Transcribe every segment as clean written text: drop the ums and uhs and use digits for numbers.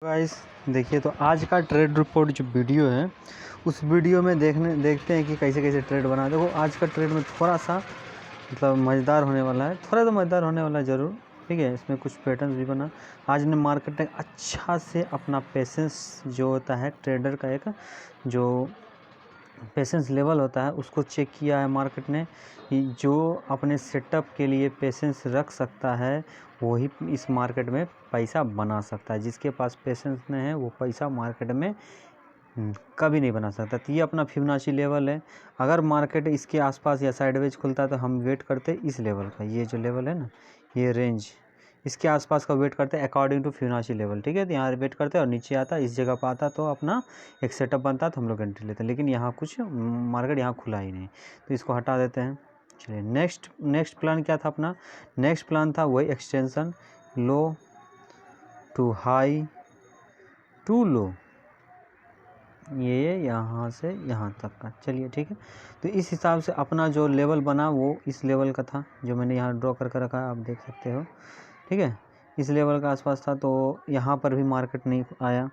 Guys देखिए, तो आज का ट्रेड रिपोर्ट जो वीडियो है उस वीडियो में देखते हैं कि कैसे कैसे ट्रेड बना। देखो आज का ट्रेड में थोड़ा सा मतलब मज़ेदार होने वाला है, थोड़ा तो मज़ेदार होने वाला है ज़रूर। ठीक है, इसमें कुछ पैटर्न्स भी बना। आज ने मार्केट ने अच्छा से अपना पेशेंस जो होता है ट्रेडर का, एक जो पेशेंस लेवल होता है उसको चेक किया है मार्केट ने। जो अपने सेटअप के लिए पेशेंस रख सकता है वही इस मार्केट में पैसा बना सकता है। जिसके पास पेशेंस नहीं है वो पैसा मार्केट में कभी नहीं बना सकता। तो ये अपना फिबोनाची लेवल है। अगर मार्केट इसके आसपास या साइडवेज खुलता है तो हम वेट करते इस लेवल का, ये जो लेवल है ना, ये रेंज इसके आसपास का वेट करते हैं अकॉर्डिंग टू फिबोनाची लेवल। ठीक है, तो यहाँ वेट करते हैं और नीचे आता इस जगह पर आता तो अपना एक सेटअप बनता तो हम लोग एंट्री लेते हैं। लेकिन यहाँ कुछ मार्केट यहाँ खुला ही नहीं, तो इसको हटा देते हैं। चलिए नेक्स्ट प्लान क्या था अपना? नेक्स्ट प्लान था वही extension, low to high to low, ये यहाँ से यहाँ तक का। चलिए ठीक है, तो इस हिसाब से अपना जो लेवल बना वो इस लेवल का था जो मैंने यहाँ ड्रॉ करके रखा है, आप देख सकते हो। ठीक है, इस लेवल का आसपास था। तो यहाँ पर भी मार्केट नहीं आया,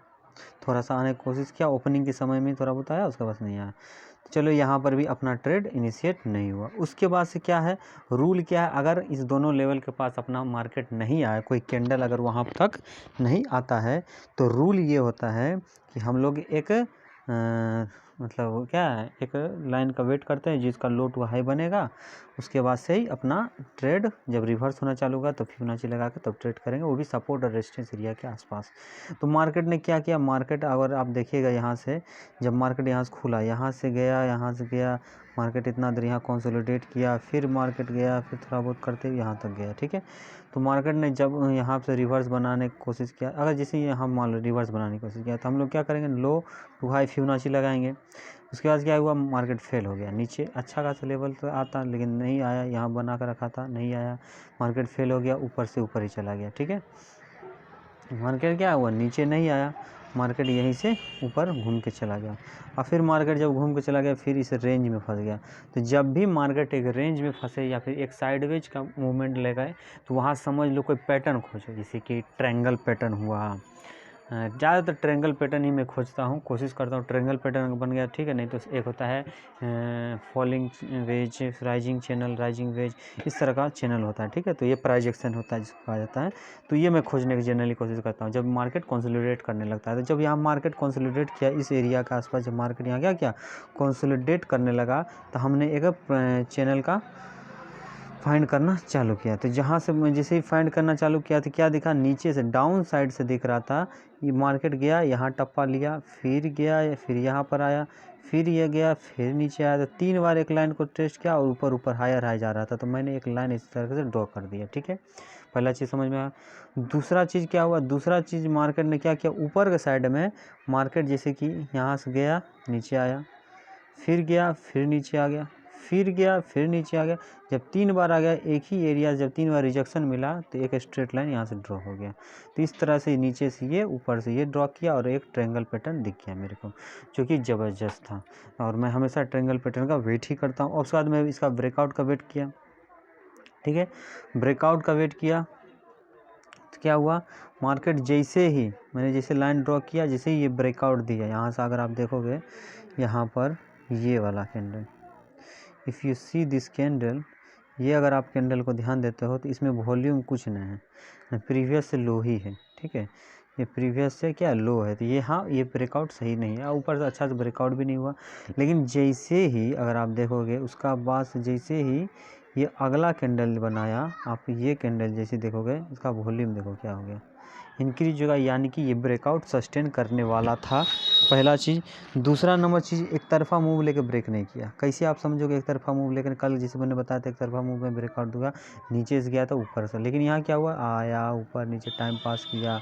थोड़ा सा आने की कोशिश किया, ओपनिंग के समय में थोड़ा बहुत आया, उसके बाद नहीं आया। तो चलो यहाँ पर भी अपना ट्रेड इनिशिएट नहीं हुआ। उसके बाद से क्या है, रूल क्या है, अगर इस दोनों लेवल के पास अपना मार्केट नहीं आया, कोई कैंडल अगर वहाँ तक नहीं आता है, तो रूल ये होता है कि हम लोग एक मतलब क्या है, एक लाइन का वेट करते हैं जिसका लो टू हाई बनेगा। उसके बाद से ही अपना ट्रेड जब रिवर्स होना चालू होगा तो फिबोनाची लगा के तब ट्रेड करेंगे, वो भी सपोर्ट और रेजिस्टेंस एरिया के आसपास। तो मार्केट ने क्या किया, मार्केट अगर आप देखिएगा यहाँ से, जब मार्केट यहाँ से खुला, यहाँ से गया मार्केट इतना देर यहाँ कंसोलिडेट किया, फिर मार्केट गया, फिर थोड़ा बहुत करते हुए यहाँ तक गया। ठीक है, तो मार्केट ने जब यहाँ से रिवर्स बनाने की कोशिश किया, अगर जैसे यहाँ मान लो रिवर्स बनाने की कोशिश किया, तो हम लोग क्या करेंगे, लो टू हाई फिबोनाची लगाएंगे। उसके बाद क्या हुआ, मार्केट फेल हो गया, नीचे अच्छा खासा लेवल तो आता लेकिन नहीं आया, यहाँ बना कर रखा था नहीं आया, मार्केट फेल हो गया, ऊपर से ऊपर ही चला गया। ठीक है, मार्केट क्या हुआ, नीचे नहीं आया, मार्केट यहीं से ऊपर घूम के चला गया। और फिर मार्केट जब घूम के चला गया फिर इस रेंज में फंस गया। तो जब भी मार्केट एक रेंज में फंसे या फिर एक साइडवेज का मूवमेंट ले गए तो वहाँ समझ लो कोई पैटर्न खोजो, जैसे कि ट्रायंगल पैटर्न हुआ। ज़्यादातर ट्रायंगल पैटर्न ही मैं खोजता हूँ, कोशिश करता हूँ ट्रायंगल पैटर्न बन गया। ठीक है, नहीं तो एक होता है falling veg, rising channel, rising veg, इस तरह का चैनल होता है। ठीक है, तो ये प्राइस एक्शन होता है जिसको कहा जाता है। तो ये मैं खोजने की जनरली कोशिश करता हूँ जब मार्केट कंसोलिडेट करने लगता है। तो जब यहाँ मार्केट कंसोलिडेट किया इस एरिया के आसपास, जब मार्केट यहाँ क्या किया, कंसोलिडेट करने लगा, तो हमने एक चैनल का फाइंड करना चालू किया। तो जहाँ से मैं जैसे ही फाइंड करना चालू किया तो क्या दिखा, नीचे से डाउन साइड से दिख रहा था। ये मार्केट गया, यहाँ टप्पा लिया, फिर गया, फिर यहाँ पर आया, फिर ये गया, फिर नीचे आया। तो 3 बार एक लाइन को टेस्ट किया और ऊपर ऊपर हायर हाई जा रहा था, तो मैंने एक लाइन इस तरह से ड्रॉ कर दिया। ठीक है, पहला चीज़ समझ में आया। दूसरा चीज़ क्या हुआ, दूसरा चीज़ मार्केट ने क्या किया, ऊपर के साइड में मार्केट जैसे कि यहाँ से गया, नीचे आया, फिर गया, फिर नीचे आ गया, फिर गया, फिर नीचे आ गया। जब 3 बार आ गया एक ही एरिया, जब 3 बार रिजेक्शन मिला तो एक स्ट्रेट लाइन यहाँ से ड्रॉ हो गया। तो इस तरह से नीचे से ये, ऊपर से ये ड्रॉ किया और एक ट्रायंगल पैटर्न दिख गया मेरे को, जो कि ज़बरदस्त था। और मैं हमेशा ट्रायंगल पैटर्न का वेट ही करता हूँ। और उसके बाद मैं इसका ब्रेकआउट का वेट किया। ठीक है, ब्रेकआउट का वेट किया तो क्या हुआ, मार्केट जैसे ही मैंने जैसे लाइन ड्रॉ किया, जैसे ही ये ब्रेकआउट दिया, यहाँ से अगर आप देखोगे यहाँ पर ये वाला candle, if you see this candle, ये अगर आप कैंडल को ध्यान देते हो तो इसमें वॉल्यूम कुछ नहीं है, प्रीवियस से लो ही है। ठीक है, ये प्रीवियस से क्या लो है, तो ये हाँ ये ब्रेकआउट सही नहीं है, ऊपर से अच्छा से ब्रेकआउट भी नहीं हुआ। लेकिन जैसे ही अगर आप देखोगे उसका बाद से जैसे ही ये अगला कैंडल बनाया, आप ये कैंडल जैसे देखोगे इसका वॉल्यूम देखो क्या हो गया, इंक्रीज होगा, यानी कि ये ब्रेकआउट सस्टेन करने वाला था, पहला चीज़। दूसरा नंबर चीज़, एक तरफा मूव लेकर ब्रेक नहीं किया। कैसे आप समझोगे एक तरफा मूव लेकर, कल जैसे मैंने बताया था एक तरफा मूव में ब्रेकआउट दूंगा, नीचे से गया था ऊपर से, लेकिन यहाँ क्या हुआ, आया ऊपर नीचे टाइम पास किया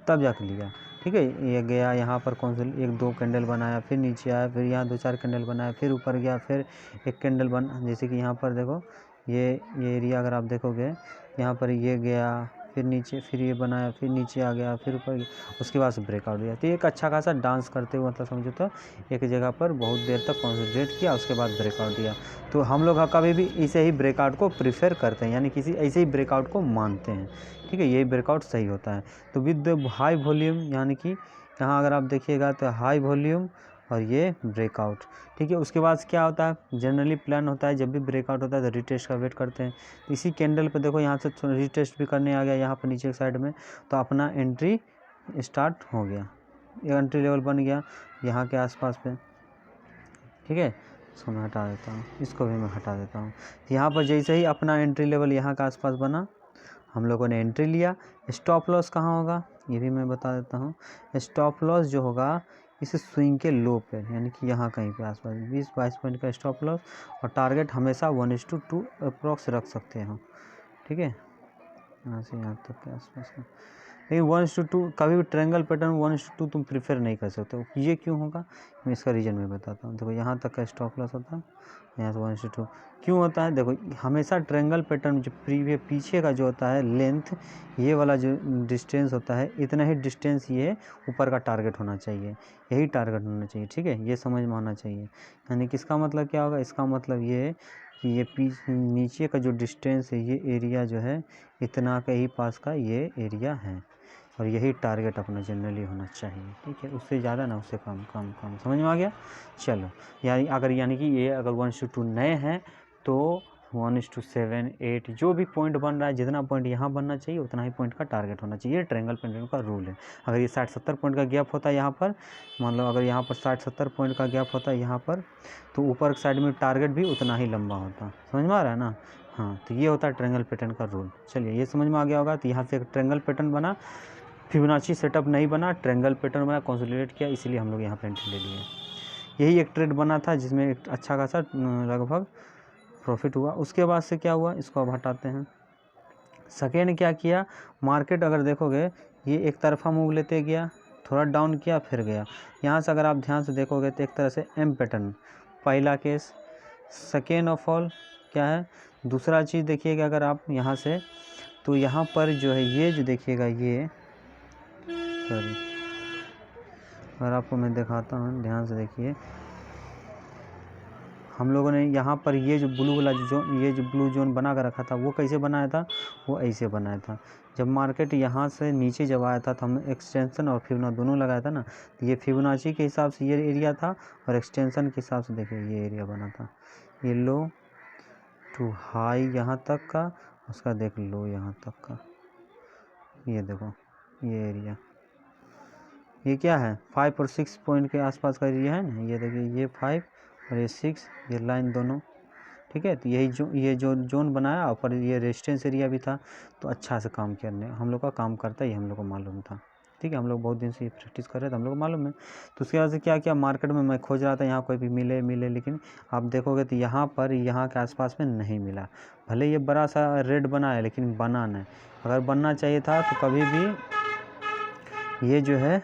तब जाकर लिया। ठीक है, ये गया यहाँ पर कौन सा, 1-2 कैंडल बनाया, फिर नीचे आया, फिर यहाँ 2-4 कैंडल बनाया, फिर ऊपर गया, फिर एक कैंडल बना, जैसे कि यहाँ पर देखो ये एरिया अगर आप देखोगे यहाँ पर ये गया, फिर नीचे, फिर ये बनाया, फिर नीचे आ गया, फिर ऊपर, उसके बाद से ब्रेकआउट दिया। तो एक अच्छा खासा डांस करते हुए मतलब समझो तो एक जगह पर बहुत देर तक कॉन्सेंट्रेट किया, उसके बाद ब्रेकआउट दिया। तो हम लोग कभी भी इसे ही ब्रेकआउट को प्रीफर करते हैं, यानी किसी ऐसे ही ब्रेकआउट को मानते हैं, ठीक है, यही ब्रेकआउट सही होता है। तो विद हाई वॉल्यूम, यानी कि यहाँ अगर आप देखिएगा तो हाई वॉल्यूम और ये ब्रेकआउट, ठीक है। उसके बाद क्या होता है, जनरली प्लान होता है जब भी ब्रेकआउट होता है तो रीटेस्ट का वेट करते हैं। तो इसी कैंडल पे देखो यहाँ से रीटेस्ट भी करने आ गया यहाँ पर नीचे साइड में, तो अपना एंट्री स्टार्ट हो गया, ये एंट्री लेवल बन गया यहाँ के आसपास पे, ठीक है। इसको मैं हटा देता हूँ, इसको भी मैं हटा देता हूँ। यहाँ पर जैसे ही अपना एंट्री लेवल यहाँ के आसपास बना, हम लोगों ने एंट्री लिया। स्टॉप लॉस कहाँ होगा ये भी मैं बता देता हूँ। स्टॉप लॉस जो होगा इस स्विंग के लो पे, यानी कि यहाँ कहीं पे आसपास 20-22 पॉइंट का स्टॉप लॉस, और टारगेट हमेशा 1:2 अप्रॉक्स रख सकते हैं, ठीक है, यहाँ से यहाँ तक के आसपास का। लेकिन 1:2 कभी भी ट्रायंगल पैटर्न 1:2 तुम प्रीफर नहीं कर सकते हो। ये क्यों होगा, मैं इसका रीज़न मैं बताता हूँ। देखो यहाँ तक का स्टॉप लॉस होता है, यहाँ से 1:2 क्यों होता है। देखो हमेशा ट्रायंगल पैटर्न जो पीछे का जो होता है लेंथ, ये वाला जो डिस्टेंस होता है, इतना ही डिस्टेंस ये ऊपर का टारगेट होना चाहिए, यही टारगेट होना चाहिए, ठीक है, ये समझ में आना चाहिए। यानी कि इसका मतलब क्या होगा, इसका मतलब ये है कि ये नीचे का जो डिस्टेंस है, ये एरिया जो है इतना का ही पास का ये एरिया है, और यही टारगेट अपना जनरली होना चाहिए, ठीक है, उससे ज़्यादा ना उससे कम कम कम। समझ में आ गया। चलो यानी कि ये अगर 1:2 नए हैं तो 1:7 8 जो भी पॉइंट बन रहा है, जितना पॉइंट यहाँ बनना चाहिए उतना ही पॉइंट का टारगेट होना चाहिए, ट्रायंगल पैटर्न का रूल है। अगर ये 60-70 पॉइंट का गैप होता है यहाँ पर, मान लो अगर यहाँ पर 60-70 पॉइंट का गैप होता है यहाँ पर, तो ऊपर साइड में टारगेट भी उतना ही लंबा होता। समझ में आ रहा है ना। हाँ, तो ये होता है ट्रायंगल पैटर्न का रूल। चलिए ये समझ में आ गया होगा। तो यहाँ से एक ट्रायंगल पैटर्न बना, फिबोनाची सेटअप नहीं बना, ट्रायंगल पैटर्न बना, कंसोलिडेट किया, इसीलिए हम लोग यहाँ पे एंट्री ले लिए। यही एक ट्रेड बना था जिसमें एक अच्छा खासा लगभग प्रॉफिट हुआ। उसके बाद से क्या हुआ, इसको अब हटाते हैं। सेकेंड क्या किया, मार्केट अगर देखोगे ये एक तरफा मूव लेते गया, थोड़ा डाउन किया फिर गया। यहाँ से अगर आप ध्यान से देखोगे तो एक तरह से एम पैटर्न पहला केस। सेकेंड ऑफ ऑल क्या है, दूसरा चीज़ देखिएगा अगर आप यहाँ से, तो यहाँ पर जो है ये जो देखिएगा ये, सॉरी अगर आपको मैं दिखाता हूँ ध्यान से देखिए, हम लोगों ने यहाँ पर ये जो ब्लू वाला ये जो ब्लू जोन बना कर रखा था, वो कैसे बनाया था, वो ऐसे बनाया था। जब मार्केट यहाँ से नीचे जब आया था तो हमने एक्सटेंशन और फिबोना दोनों लगाया था ना, तो ये फिबोनाची के हिसाब से ये एरिया था, और एक्सटेंशन के हिसाब से देखिए ये एरिया बना था, ये लो टू हाई यहाँ तक का, उसका देख लो यहाँ तक का, ये देखो ये एरिया, ये क्या है 5 और 6 पॉइंट के आसपास का एरिया है ना, ये देखिए ये 5 और ये 6, ये लाइन दोनों, ठीक है। तो ये जो जोन बनाया, ऊपर ये रेजिस्टेंस एरिया भी था, तो अच्छा से काम करने हम लोग का काम करता ही हम लोग को मालूम था, ठीक है। हम लोग बहुत दिन से ये प्रैक्टिस कर रहे थे, हम लोग को मालूम है। तो उसके बाद से क्या किया, मार्केट में मैं खोज रहा था यहाँ कोई भी मिले, लेकिन आप देखोगे तो यहाँ पर यहाँ के आसपास में नहीं मिला। भले ये बड़ा सा रेड बना है लेकिन बना नहीं। अगर बनना चाहिए था तो कभी भी ये जो है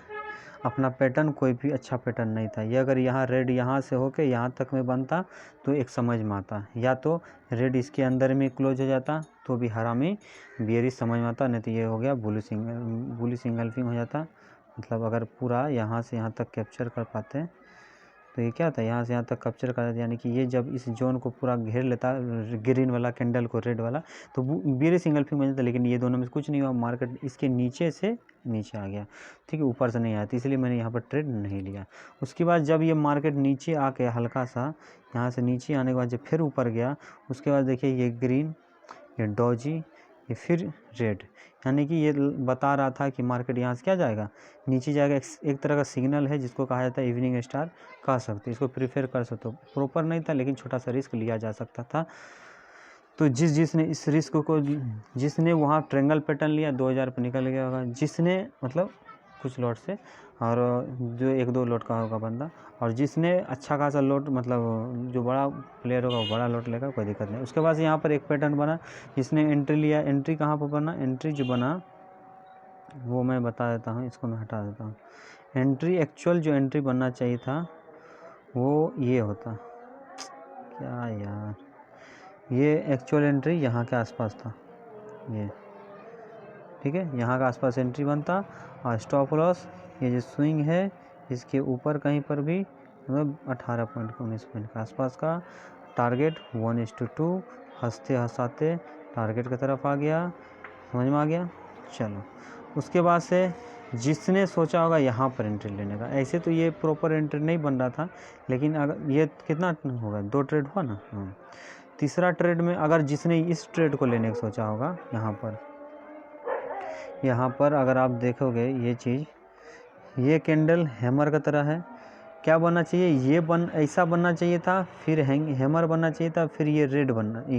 अपना पैटर्न कोई भी अच्छा पैटर्न नहीं था। ये अगर यहाँ रेड यहाँ से होके यहाँ तक में बनता तो एक समझ में आता, या तो रेड इसके अंदर में क्लोज हो जाता तो भी हरामी बियरिश समझ में आता, नहीं तो ये हो गया बुली सिंगल्फिंग हो जाता। मतलब अगर पूरा यहाँ से यहाँ तक कैप्चर कर पाते तो ये क्या था, यहाँ से यहाँ तक कैप्चर कर देता, यानी कि ये जब इस जोन को पूरा घेर लेता ग्रीन वाला कैंडल को रेड वाला, तो बियरिश सिंगल्फिंग बन जाता। लेकिन ये दोनों में कुछ नहीं हुआ, मार्केट इसके नीचे से नीचे आ गया, ठीक है, ऊपर से नहीं आया, तो इसलिए मैंने यहाँ पर ट्रेड नहीं लिया। उसके बाद जब ये मार्केट नीचे आके हल्का सा यहाँ से नीचे आने के बाद जब फिर ऊपर गया, उसके बाद देखिए ये ग्रीन, ये डॉजी, ये फिर रेड, यानी कि ये बता रहा था कि मार्केट यहाँ से क्या जाएगा, नीचे जाएगा। एक तरह का सिग्नल है जिसको कहा जाता है इवनिंग स्टार कह सकते, इसको प्रीफर कर सकते हो। प्रॉपर नहीं था लेकिन छोटा सा रिस्क लिया जा सकता था। तो जिसने इस रिस्क को, जिसने वहाँ ट्रायंगल पैटर्न लिया 2000 पर निकल गया होगा, जिसने मतलब कुछ लॉट से, और जो 1-2 लॉट का होगा बंदा, और जिसने अच्छा खासा लॉट मतलब जो बड़ा प्लेयर होगा वो बड़ा लॉट लेगा, कोई दिक्कत नहीं। उसके बाद यहाँ पर एक पैटर्न बना, जिसने एंट्री लिया, एंट्री कहाँ पर बना, एंट्री जो बना वो मैं बता देता हूँ, इसको मैं हटा देता हूँ। एंट्री एक्चुअल जो एंट्री बनना चाहिए था वो ये होता, क्या यार, ये एक्चुअल एंट्री यहाँ के आसपास था ये, ठीक है, यहाँ का आसपास एंट्री बनता और स्टॉप लॉस ये जो स्विंग है इसके ऊपर कहीं पर भी मतलब 18 पॉइंट 19 पॉइंट के आसपास का टारगेट 1:2 हंसते हंसाते टारगेट की तरफ आ गया। समझ में आ गया। चलो उसके बाद से जिसने सोचा होगा यहाँ पर एंट्री लेने का, ऐसे तो ये प्रॉपर एंट्री नहीं बन रहा था, लेकिन अगर ये कितना होगा 2 ट्रेड हुआ ना। हाँ, तीसरा ट्रेड में अगर जिसने इस ट्रेड को लेने का सोचा होगा यहाँ पर अगर आप देखोगे ये चीज़, ये कैंडल हैमर की तरह है। क्या बनना चाहिए, ये ऐसा बनना चाहिए था, फिर हैमर बनना चाहिए था, फिर ये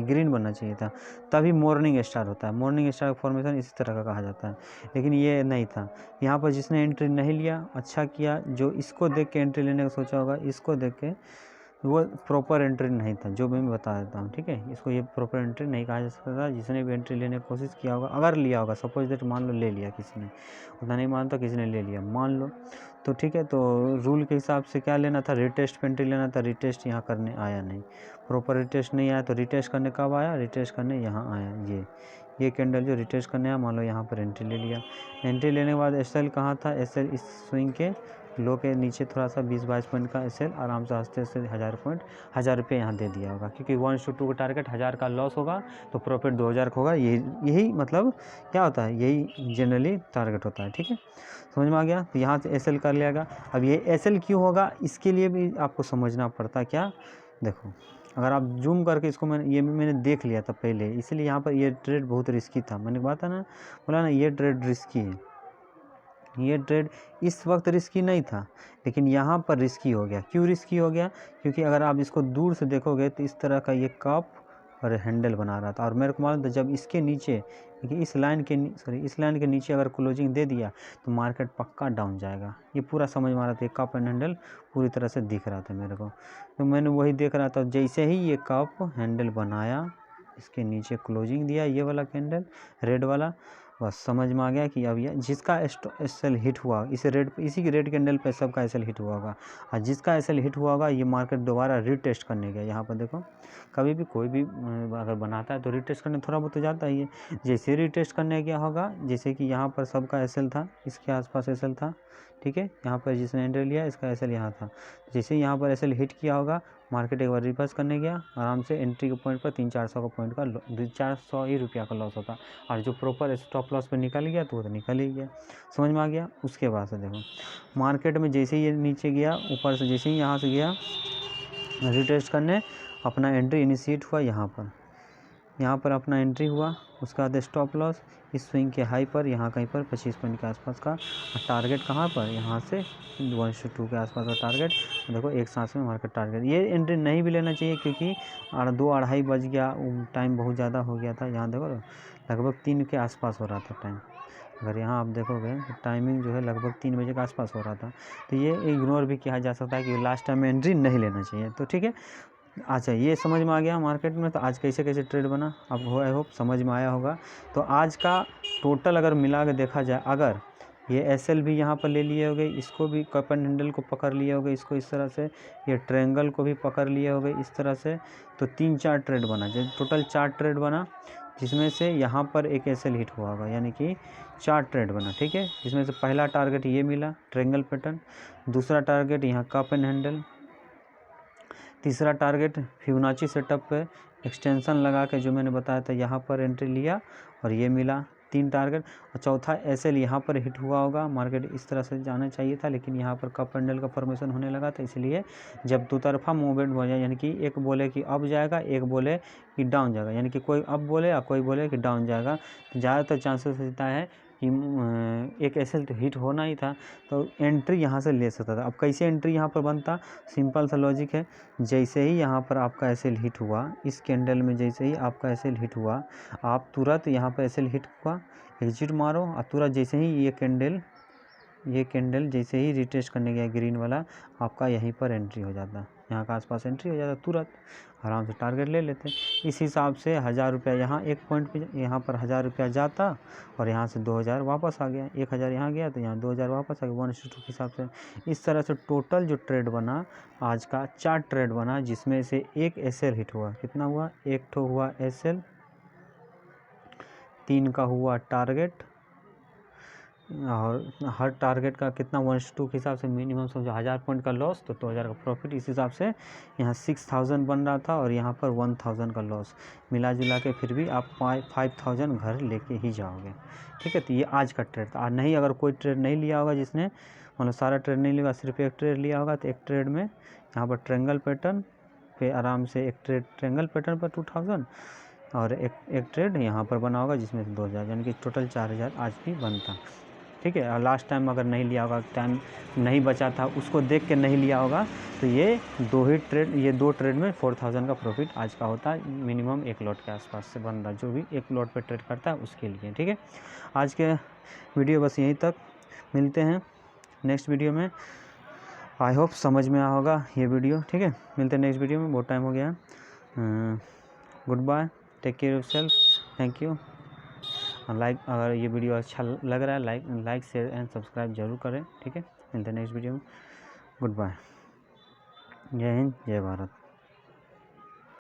ग्रीन बनना चाहिए था, तभी मॉर्निंग स्टार होता है। मॉर्निंग स्टार फॉर्मेशन इसी तरह का कहा जाता है, लेकिन ये नहीं था। यहाँ पर जिसने एंट्री नहीं लिया अच्छा किया, जो इसको देख के एंट्री लेने का सोचा होगा, इसको देख के वो प्रॉपर एंट्री नहीं था, जो मैं बता देता हूँ। ठीक है, इसको ये प्रॉपर एंट्री नहीं कहा जा सकता। जिसने भी एंट्री लेने की कोशिश किया होगा, अगर लिया होगा, सपोज दैट मान लो ले लिया किसी ने, उतना नहीं मानता, किसी ने ले लिया मान लो, तो ठीक है, तो रूल के हिसाब से क्या लेना था, रिटेस्ट पे एंट्री लेना था। रिटेस्ट यहाँ करने आया नहीं, प्रॉपर रिटेस्ट नहीं आया, तो रिटेस्ट करने कब आया, रिटेस्ट करने यहाँ आया। ये कैंडल जो रिटेस्ट करने आया, मान लो यहाँ पर एंट्री ले लिया। एंट्री लेने के बाद एसएल कहाँ था, एसएल इस स्विंग के लो के नीचे थोड़ा सा 20-22 पॉइंट का एसएल आराम से हंसते हंसते 1000 रुपये यहाँ दे दिया होगा, क्योंकि 1:2 का टारगेट 1000 का लॉस होगा तो प्रॉफिट 2000 का होगा। यही मतलब क्या होता है, यही जनरली टारगेट होता है। ठीक है, समझ में आ गया। तो यहाँ से एसएल कर लिया। अब ये एसएल क्यों होगा, इसके लिए भी आपको समझना पड़ता है। क्या देखो, अगर आप जूम करके इसको मैंने देख लिया था पहले, इसलिए यहाँ पर ये ट्रेड बहुत रिस्की था। मैंने बोला ना ये ट्रेड रिस्की है। ये ट्रेड इस वक्त रिस्की नहीं था, लेकिन यहाँ पर रिस्की हो गया। क्यों रिस्की हो गया, क्योंकि अगर आप इसको दूर से देखोगे तो इस तरह का ये कप और हैंडल बना रहा था, और मेरे को मालूम था जब इसके नीचे, क्योंकि इस लाइन के नीचे अगर क्लोजिंग दे दिया तो मार्केट पक्का डाउन जाएगा। ये पूरा समझ में आ रहा था, ये कप एंड हैंडल पूरी तरह से दिख रहा था मेरे को, तो मैंने वही देख रहा था। जैसे ही ये कप हैंडल बनाया, इसके नीचे क्लोजिंग दिया, ये वाला कैंडल रेड वाला, बस समझ में आ गया कि अब ये जिसका एसएल हिट हुआ, इसी की रेड कैंडल पे सबका एसएल हिट हुआ होगा, और जिसका एसएल हिट हुआ होगा ये मार्केट दोबारा रीटेस्ट करने गया। यहाँ पर देखो, कभी भी कोई भी अगर बनाता है तो रीटेस्ट करने थोड़ा बहुत तो जाता ही है। जैसे रीटेस्ट करने गया होगा, जैसे कि यहाँ पर सबका एसएल था, इसके आसपास एसएल था, ठीक है, यहाँ पर जिसने एंट्री लिया इसका एसएल यहाँ था। जैसे यहाँ पर एसएल हिट किया होगा, मार्केट एक बार रिवर्स करने गया, आराम से एंट्री के पॉइंट पर 300-400 का पॉइंट का 400 ही रुपया का लॉस होता, और जो प्रॉपर स्टॉप लॉस पे निकल गया तो वो तो निकल ही गया। समझ में आ गया। उसके बाद से देखो, मार्केट में जैसे ही ये नीचे गया, ऊपर से जैसे ही यहाँ से गया रिटेस्ट करने, अपना एंट्री इनिशिएट हुआ यहाँ पर अपना एंट्री हुआ। उसके बाद स्टॉप लॉस इस स्विंग के हाई पर, यहाँ कहीं पर 25 पॉइंट के आसपास का, और टारगेट कहाँ पर, यहाँ से 1:2 के आसपास का टारगेट। देखो एक सांस में मार्केट टारगेट। ये एंट्री नहीं भी लेना चाहिए, क्योंकि 2-2:30 बज गया, टाइम बहुत ज़्यादा हो गया था। यहाँ देखो लगभग 3 के आसपास हो रहा था टाइम। अगर यहाँ आप देखोगे तो टाइमिंग जो है लगभग 3 बजे के आसपास हो रहा था, तो ये इग्नोर भी किया जा सकता है कि लास्ट टाइम में एंट्री नहीं लेना चाहिए। तो ठीक है, अच्छा ये समझ में आ गया मार्केट में। तो आज कैसे कैसे ट्रेड बना आपको आई होप समझ में आया होगा। तो आज का टोटल अगर मिला के देखा जाए, अगर ये एसएल भी यहाँ पर ले लिए होगे, इसको भी कप एंड हैंडल को पकड़ लिए होगे, इसको इस तरह से, ये ट्रायंगल को भी पकड़ लिए होगे इस तरह से, तो 3-4 ट्रेड बना। जैसे टोटल 4 ट्रेड बना, जिसमें से यहाँ पर एक एसएल हिट हुआ होगा, यानी कि 4 ट्रेड बना। ठीक है, जिसमें से पहला टारगेट ये मिला ट्रायंगल पैटर्न, दूसरा टारगेट यहाँ कप एंड हैंडल, तीसरा टारगेट फिबोनाची सेटअप पे एक्सटेंशन लगा के जो मैंने बताया था यहाँ पर एंट्री लिया और ये मिला 3 टारगेट, और चौथा एसएल यहाँ पर हिट हुआ होगा। मार्केट इस तरह से जाना चाहिए था, लेकिन यहाँ पर कप हैंडल का फॉर्मेशन होने लगा था, इसलिए जब दो तरफा मूवमेंट हो जाए, यानी कि एक बोले कि अप जाएगा, एक बोले कि डाउन जाएगा, यानी कि कोई अप बोले या कोई बोले कि डाउन जाएगा, तो ज़्यादातर चांसेस रहता है कि एक एसएल तो हिट होना ही था, तो एंट्री यहाँ से ले सकता था। अब कैसे एंट्री यहाँ पर बनता, सिंपल सा लॉजिक है। जैसे ही यहाँ पर आपका एसएल हिट हुआ, इस कैंडल में जैसे ही आपका एसएल हिट हुआ, आप तुरंत यहाँ पर एसएल हिट हुआ एग्जिट मारो, और तुरंत जैसे ही ये कैंडल जैसे ही रिटेस्ट करने गया ग्रीन वाला, आपका यहीं पर एंट्री हो जाता, यहाँ का आसपास एंट्री हो जाता, तुरंत आराम से टारगेट ले लेते। इस हिसाब से 1000 रुपया यहाँ एक पॉइंट पे, यहाँ पर 1000 रुपया जाता, और यहाँ से 2000 वापस आ गया, 1000 यहाँ गया तो यहाँ 2000 वापस आ गया 1:2 के हिसाब से। इस तरह से टोटल जो ट्रेड बना आज का 4 ट्रेड बना, जिसमें से एक एसएल हिट हुआ। कितना हुआ, एक ठो हुआ एसएल, 3 का हुआ टारगेट, और हर टारगेट का कितना 1:2 के हिसाब से मिनिमम समझो 1000 पॉइंट का लॉस तो 2000 का प्रॉफिट। इस हिसाब से यहाँ 6000 बन रहा था और यहाँ पर 1000 का लॉस मिला जुला के फिर भी आप 5000 घर लेके ही जाओगे। ठीक है, तो ये आज का ट्रेड था। नहीं अगर कोई ट्रेड नहीं लिया होगा, जिसने मतलब सारा ट्रेड नहीं लिया, सिर्फ एक ट्रेड लिया होगा, तो एक ट्रेड में यहाँ पर ट्रेंगल पैटर्न पे आराम से एक ट्रेड ट्रेंगल पैटर्न पर 2000 और एक ट्रेड यहाँ पर बना होगा जिसमें से 2000, यानी कि टोटल 4000 आज भी बनता। ठीक है, और लास्ट टाइम अगर नहीं लिया होगा, टाइम नहीं बचा था, उसको देख के नहीं लिया होगा, तो ये दो ट्रेड में 4000 का प्रॉफिट आज का होता है। मिनिमम एक लॉट के आसपास से बन रहा, जो भी एक लॉट पे ट्रेड करता है उसके लिए। ठीक है, आज के वीडियो बस यहीं तक, मिलते हैं नेक्स्ट वीडियो में। आई होप समझ में आया होगा ये वीडियो। ठीक है, मिलते हैं नेक्स्ट वीडियो में, बहुत टाइम हो गया। Goodbye, take care yourself, thank you. Like, अगर ये वीडियो अच्छा लग रहा है लाइक शेयर एंड सब्सक्राइब जरूर करें। ठीक है, मिलते हैं नेक्स्ट वीडियो में, गुड बाय, जय हिंद, जय भारत।